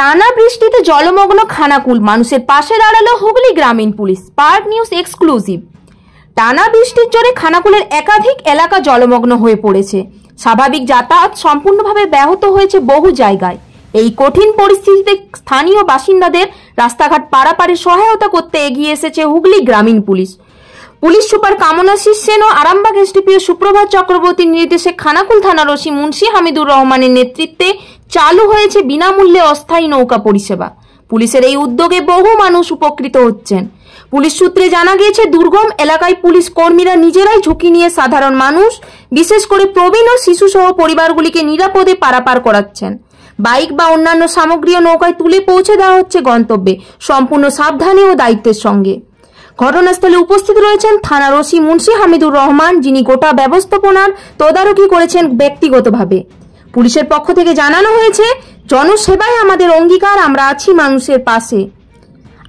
টানা বৃষ্টিতে জলমগ্ন খানাকুল, মানুষের পাশে দাঁড়ালো হুগলি গ্রামীণ পুলিশ। Spark news exclusive. টানা বৃষ্টির জোরে খানাকুলের একাধিক এলাকা জলমগ্ন হয়ে পড়েছে। স্বাভাবিক যাতায়াত সম্পূর্ণভাবে ব্যাহত হয়েছে বহু জায়গায়। এই কঠিন পরিস্থিতিতে স্থানীয় বাসিন্দাদের রাস্তাঘাট পারাপারে সহায়তা করতে এগিয়ে এসেছে হুগলি গ্রামীণ police. Police super Kamanashis Sen ও আরামবাগ এসডিপিও সুপ্রভাত চক্রবর্তীর নির্দেশে খানাকুল থানার ওসি মুন্সি হামিদুর রহমানের নেতৃত্বে চালু হয়েছে বিনামূল্যে অস্থায়ী নৌকা পরিষেবা। পুলিশের এই উদ্যোগে বহু মানুষ উপকৃত হচ্ছেন। পুলিশ সূত্রে জানা গিয়েছে, দুর্গম এলাকায় পুলিশ কর্মীরা নিজেরাই ঝুঁকি নিয়ে সাধারণ মানুষ, বিশেষ করে প্রবীণ ও শিশুসহ পরিবারগুলিকে নিরাপদে পারাপার করাচ্ছেন। বাইক বা অন্যান্য সামগ্রীও নৌকায় তুলে পৌঁছে দেওয়া হচ্ছে গন্তব্যে, সম্পূর্ণ সাবধানে ও দায়িত্বের সঙ্গে। ঘটনাস্থলে উপস্থিত রয়েছেন থানার ওসি মুন্সি হামিদুর রহমান, যিনি গোটা ব্যবস্থাপনার তদারকি করেছেন ব্যক্তিগতভাবে। পুলিশের পক্ষ থেকে জানানো হয়েছে, জনসেবায় আমাদের অঙ্গীকার, আমরা আছি মানুষের পাশে।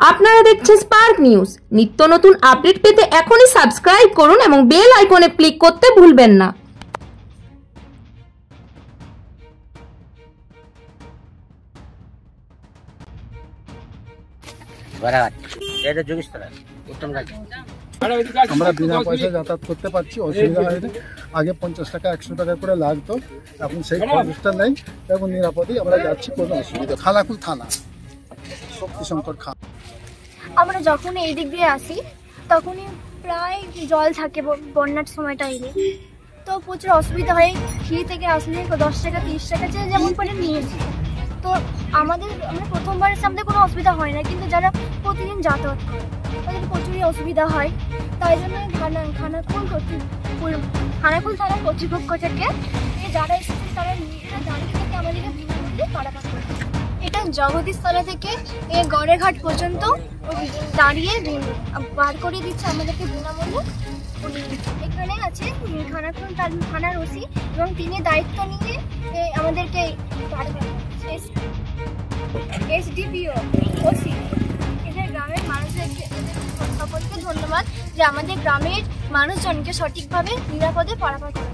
আপনারা দেখছেন স্পার্ক নিউজ। নিত্য নতুন আপডেট পেতে এখনই সাবস্ক্রাইব করুন এবং বেল আইকনে ক্লিক করতে ভুলবেন না। আমরা বিনা পয়সায় যাতায়াত করতে পারছি, অসুবিধা হয়নি। আগে 50 টাকা 100 টাকা করে লাগতো, এখন সেই খরচটা নেই এবং নিরাপদেই আমরা যাচ্ছি, কোনো অসুবিধা। খানাকুল থানা, শক্তিশঙ্কর খান। আমরা যখন এই দিক দিয়ে আসি তখনই প্রায় জল থাকে বন্যার সময়টা এলে, তো প্রচুর অসুবিধা হয়। ফ্রি থেকে আসলে 10 টাকা 30 টাকা যেমন করে নিয়েছি। তো আমরা প্রথমবার এসে আমাদের কোনো অসুবিধা হয় না, কিন্তু যারা প্রতিদিন যাতায়াত করে তাদের প্রচুরই অসুবিধা হয়। তাই জন্য খানাকুল থানার কর্তৃপক্ষ থেকে যারা এসেছেন তারা নিজেরা দাঁড়িয়ে থেকে আমাদেরকে বিনামূল্যে পারাপার করে। এটা জগদীশতলা থেকে গড়েঘাট পর্যন্ত দাঁড়িয়ে বার করে দিচ্ছে আমাদেরকে বিনামূল্যে। এখানে আছে খানাকুল থানার ওসি এবং তিনি দায়িত্ব নিয়ে আমাদেরকে এসডিপিও ওসি এদের গ্রামের মানুষদেরকে সকলকে ধন্যবাদ যে আমাদের গ্রামের মানুষজনকে সঠিকভাবে নিরাপদে পারাপার করে।